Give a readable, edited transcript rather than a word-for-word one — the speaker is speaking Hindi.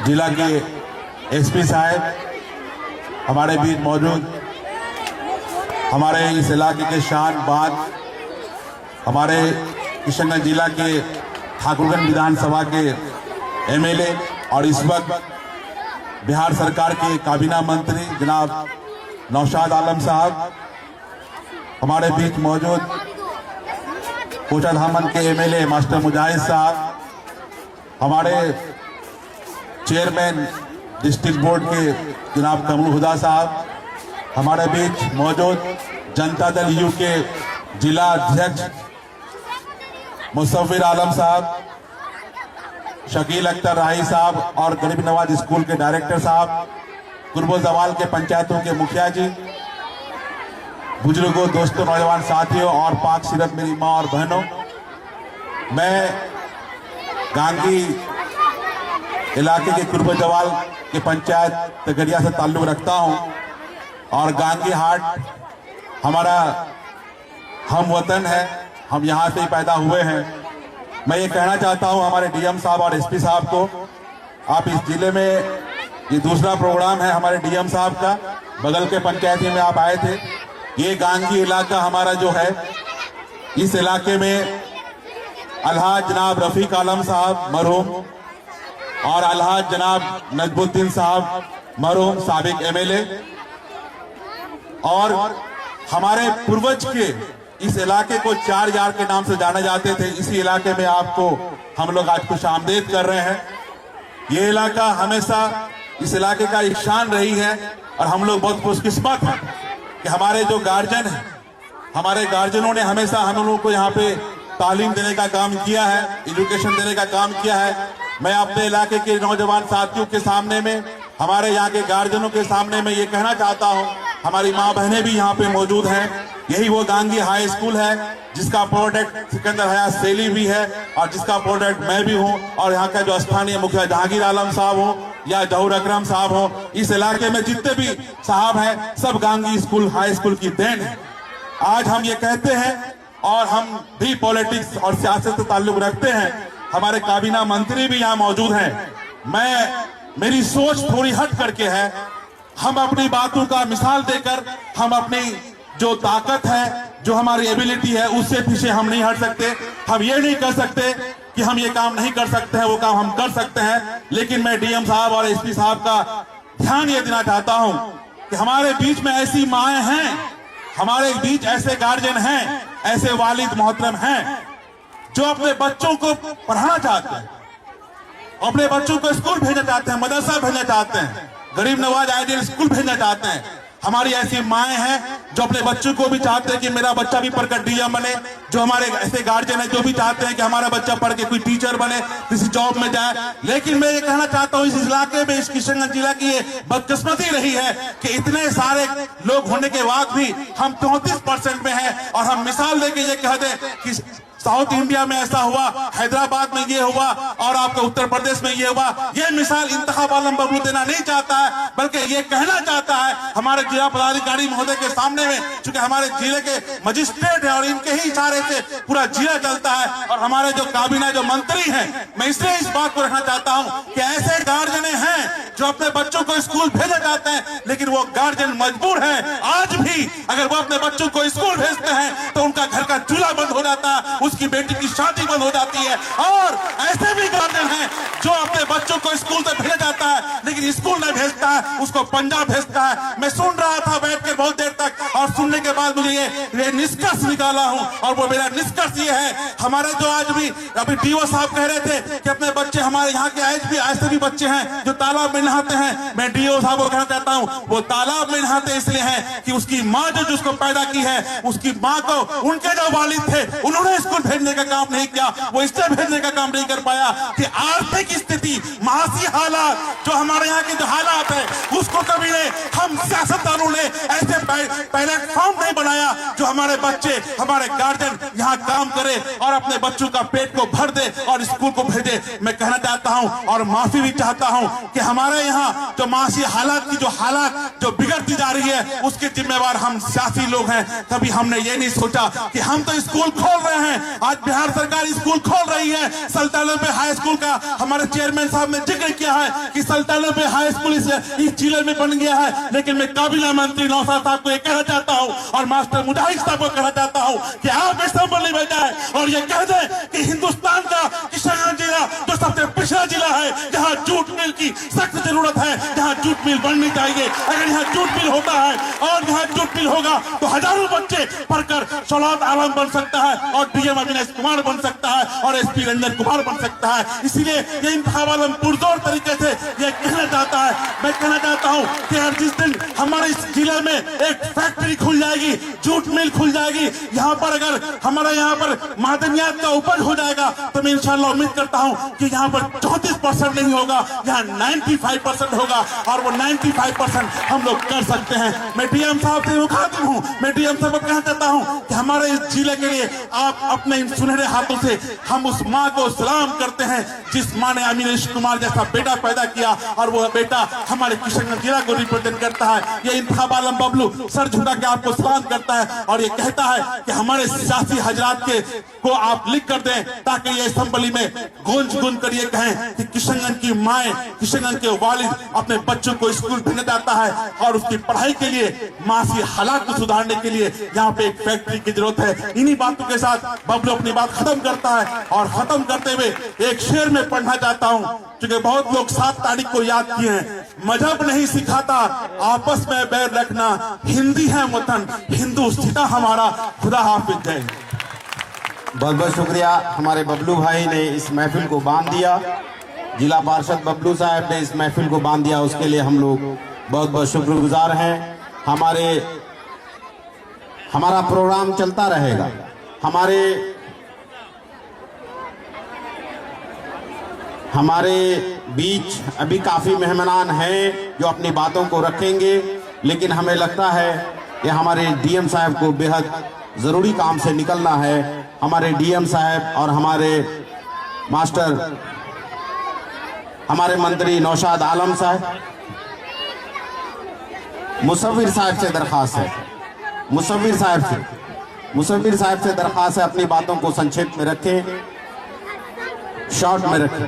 जिला के एसपी साहब हमारे बीच मौजूद, हमारे इस इलाके के शान बाग, हमारे किशनगंज जिला के ठाकुरगंज विधानसभा के एमएलए और इस वक्त बिहार सरकार के काबीना मंत्री जनाब नौशाद आलम साहब, हमारे बीच मौजूद कोचाधामन के एमएलए मास्टर मुजाहिद साहब, हमारे चेयरमैन डिस्ट्रिक्ट बोर्ड के जनाब कमरुल हुदा साहब, हमारे बीच मौजूद जनता दल यू के जिला अध्यक्ष मुसव्विर आलम साहब, शकील अख्तर राही साहब और गरीब नवाज स्कूल के डायरेक्टर साहब, कुर्बो जवाल के पंचायतों के मुखिया जी, बुजुर्गों, दोस्तों, नौजवान साथियों और पाक सीरत मेरी माँ और बहनों, मैं गांगी इलाके के कुर्बो जवाल के पंचायत तगड़िया से ताल्लुक रखता हूं और गांगी हाट हमारा हम वतन है, हम यहां से ही पैदा हुए हैं। मैं ये कहना चाहता हूं हमारे डीएम साहब और एसपी साहब को, आप इस जिले में ये दूसरा प्रोग्राम है हमारे डीएम साहब का, बगल के पंचायती में आप आए थे। ये गांगी इलाका हमारा जो है, इस इलाके में अलहाज जनाब रफीक आलम साहब मरहूम और अलहाज जनाब नजमुद्दीन साहब मरहूम साबिक एमएलए और हमारे पूर्वज के इस इलाके को 4 यार के नाम से जाने जाते थे। इसी इलाके में आपको हम लोग आज खुश आमदेद कर रहे हैं। ये इलाका हमेशा इस इलाके का एक शान रही है और हम लोग बहुत खुशकिस्मत हैं कि हमारे जो गार्जियन हैं, हमारे गार्जियनों ने हमेशा हम लोगों को यहाँ पे तालीम देने का काम किया है, एजुकेशन देने का काम किया है। मैं अपने इलाके के नौजवान साथियों के सामने में, हमारे यहाँ के गार्जियनों के सामने में ये कहना चाहता हूँ, हमारी माँ बहनें भी यहाँ पे मौजूद हैं। यही वो गांगी हाई स्कूल है जिसका प्रोडक्ट सिकंदर हयात सेली भी है और जिसका प्रोडक्ट मैं भी हूँ और यहाँ का जो स्थानीय मुखिया जहांगीर आलम साहब हो या जहूर अकरम साहब हो, इस इलाके में जितने भी साहब हैं सब गांगी स्कूल हाई स्कूल की देन है। आज हम ये कहते हैं और हम भी पॉलिटिक्स और सियासत से ताल्लुक रखते हैं, हमारे काबीना मंत्री भी यहाँ मौजूद हैं। मेरी सोच थोड़ी हट करके है, हम अपनी बातों का मिसाल देकर हम अपनी जो ताकत है, जो हमारी एबिलिटी है, उससे पीछे हम नहीं हट सकते। हम ये नहीं कर सकते कि हम ये काम नहीं कर सकते हैं, वो काम हम कर सकते हैं। लेकिन मैं डीएम साहब और एसपी साहब का ध्यान ये देना चाहता हूं कि हमारे बीच में ऐसी माएं हैं, हमारे बीच ऐसे गार्जियन हैं, ऐसे वालिद मोहतरम हैं जो अपने बच्चों को पढ़ाना चाहते हैं, अपने बच्चों को स्कूल भेजना चाहते हैं, मदरसा भेजना चाहते हैं, गरीब नवाज आइडियल स्कूल भेजना चाहते हैं। हमारी ऐसी माएं हैं जो अपने बच्चों को भी चाहते हैं कि मेरा बच्चा भी पढ़कर डीएम बने। जो हमारे ऐसे गार्जियन हैं जो भी चाहते हैं कि हमारा बच्चा पढ़ के कोई टीचर बने, किसी जॉब में जाए। लेकिन मैं ये कहना चाहता हूँ, इस इलाके में, इस किशनगंज जिला की ये बदकिस्मती रही है कि इतने सारे लोग होने के बाद भी हम 34% में हैं और हम मिसाल देके ये कह दें कि साउथ इंडिया में ऐसा हुआ, हैदराबाद में ये हुआ और आपके उत्तर प्रदेश में ये हुआ। ये मिसाल इंतखाब आलम बबलू देना नहीं चाहता है, बल्कि ये कहना चाहता है हमारे जिला पदाधिकारी महोदय के सामने में, चूंकि हमारे जिले के मजिस्ट्रेट है और इनके ही इशारे से पूरा जिला चलता है और हमारे जो काबीना जो मंत्री हैं, मैं इसलिए इस बात को रखना चाहता हूं कि ऐसे गार्जियन हैं जो अपने बच्चों को स्कूल भेजना चाहते हैं, लेकिन वो गार्जियन मजबूर है। आज भी अगर वो अपने बच्चों को स्कूल भेजते हैं तो उनका घर का चूल्हा बंद हो जाता है, उसकी बेटी की शादी बंद हो जाती है। और ऐसे भी गार्जियन हैं जो अपने बच्चों को स्कूल से भेजा जाता है लेकिन स्कूल नहीं भेजता है, उसको पंजाब भेजता है। मैं सुन रहा था बैठ के बहुत देर तक और सुनने के बाद मुझे ये निष्कर्ष निकाला हूं और वो मेरा निष्कर्ष ये है, हमारे जो आज भी अभी डीओ साहब कह रहे थे कि अपने बच्चे, हमारे यहाँ के आज भी ऐसे भी बच्चे हैं जो तालाब में नहाते हैं। मैं डीओ साहब को कहना चाहता हूँ, वो तालाब में नहाते इसलिए हैं कि उसकी माँ जो जिसको पैदा की है, उसकी माँ को उनके जो वालिद थे उन्होंने स्कूल भेजने का काम नहीं किया, वो इससे भेजने का काम नहीं कर पाया कि आर्थिक स्थिति, मासी हालात, जो हमारे यहाँ के जो हालात है उसको कभी ने हम सियासतदानों ने ऐसे प्लेटफॉर्म नहीं बनाया जो हमारे बच्चे, हमारे गार्जियन यहाँ काम करे और अपने बच्चों का पेट को भर दे और स्कूल को भेजे। मैं कहना चाहता हूँ और माफी भी चाहता हूँ कि हमारे यहाँ जो मासी हालात की जो बिगड़ती जा रही है उसके जिम्मेवार हम सियासी लोग हैं। कभी हमने ये नहीं सोचा कि हम तो स्कूल खोल रहे हैं। आज बिहार सरकार स्कूल खोल रही है। सुल्तानपुर हाई स्कूल का हमारे चेयरमैन साहब ने जिक्र किया है कि सुल्तानपुर हाई स्कूल इस जिले में बन गया है। लेकिन मैं काबिना मंत्री नौशाद साहब को ये कहना चाहता हूँ और मास्टर मुजाहिद साहब को कहना चाहता हूँ कि आप असेंबली में जाए और ये कह दें कि हिंदुस्तान का किशनगंज जिला जो सबसे पिछड़ा जिला है, जहाँ जूट मिल की सख्त जरूरत है, जहाँ जूट मिल बननी चाहिए। अगर यहाँ जूट मिल होता है और यहाँ जूट मिल होगा तो हजारों बच्चे पढ़कर शौलात आलम बन सकता है और डीएम अविनाश कुमार बन सकता है और एसपी रंजन कुमार बन सकता है। इसीलिए ये इंतखाब आलम पुरजोर तरीके से ये कहना चाहता है। मैं कहना चाहता हूँ कि हर जिस दिन हमारे इस जिले में एक फैक्ट्री खुल जाएगी, जूट मिल खुल जाएगी, यहाँ पर अगर हमारा यहाँ पर मादनियात का उपज हो जाएगा तो मैं इंशाल्लाह उम्मीद करता हूँ कि यहाँ पर 34% नहीं होगा, यहाँ 95% होगा और वो 95% हम लोग कर सकते हैं। मैं डीएम साहब से मुखातिब हूँ। मैं डीएम साहब को कहना चाहता हूँ कि हमारे इस जिले के लिए आप अपने इन सुनहरे हाथों से हम उस माँ को सलाम करते हैं जिस माँ ने अविनाश कुमार जैसा बेटा पैदा किया और वो बेटा हमारे किशनगंज जिला को रिप्रेजेंट करता है। ये इंतखाब आलम बबलू सर झुका के आपको सलाम करता है और ये कहता है कि हमारे सियासी हजरात को आप लिख कर दें ताकि ये असेंबली में गूंज कर ये कहें कि किशनगंज की माएँ, किशनगंज के वालिद अपने बच्चों को स्कूल भेजना चाहता है और उसकी पढ़ाई के लिए, मासी हालात को सुधारने के लिए यहाँ पे एक फैक्ट्री की जरूरत है। इन्हीं बातों के साथ बबलू अपनी बात खत्म करता है और खत्म करते हुए एक शेर में पढ़ना चाहता हूँ क्योंकि बहुत लोग 7 तारीख को याद किए हैं। मजहब नहीं सिखाता आपस में बैर रखना, हिंदी है वतन, हिंदुस्तान हमारा, खुदा हाफिज। जय। बहुत बहुत शुक्रिया। हमारे बबलू भाई ने इस महफिल को बांध दिया, जिला पार्षद बबलू साहब ने इस महफिल को बांध दिया, उसके लिए हम लोग बहुत बहुत शुक्रगुजार हैं। हमारा प्रोग्राम चलता रहेगा। हमारे बीच अभी काफ़ी मेहमान हैं जो अपनी बातों को रखेंगे, लेकिन हमें लगता है कि हमारे डीएम साहब को बेहद ज़रूरी काम से निकलना है। हमारे डीएम साहब और हमारे मंत्री नौशाद आलम साहब, मुसव्विर साहब से दरख्वास्त है, मुसव्विर साहब से दरख्वास्त है अपनी बातों को संक्षेप में रखें, शॉर्ट में रखें।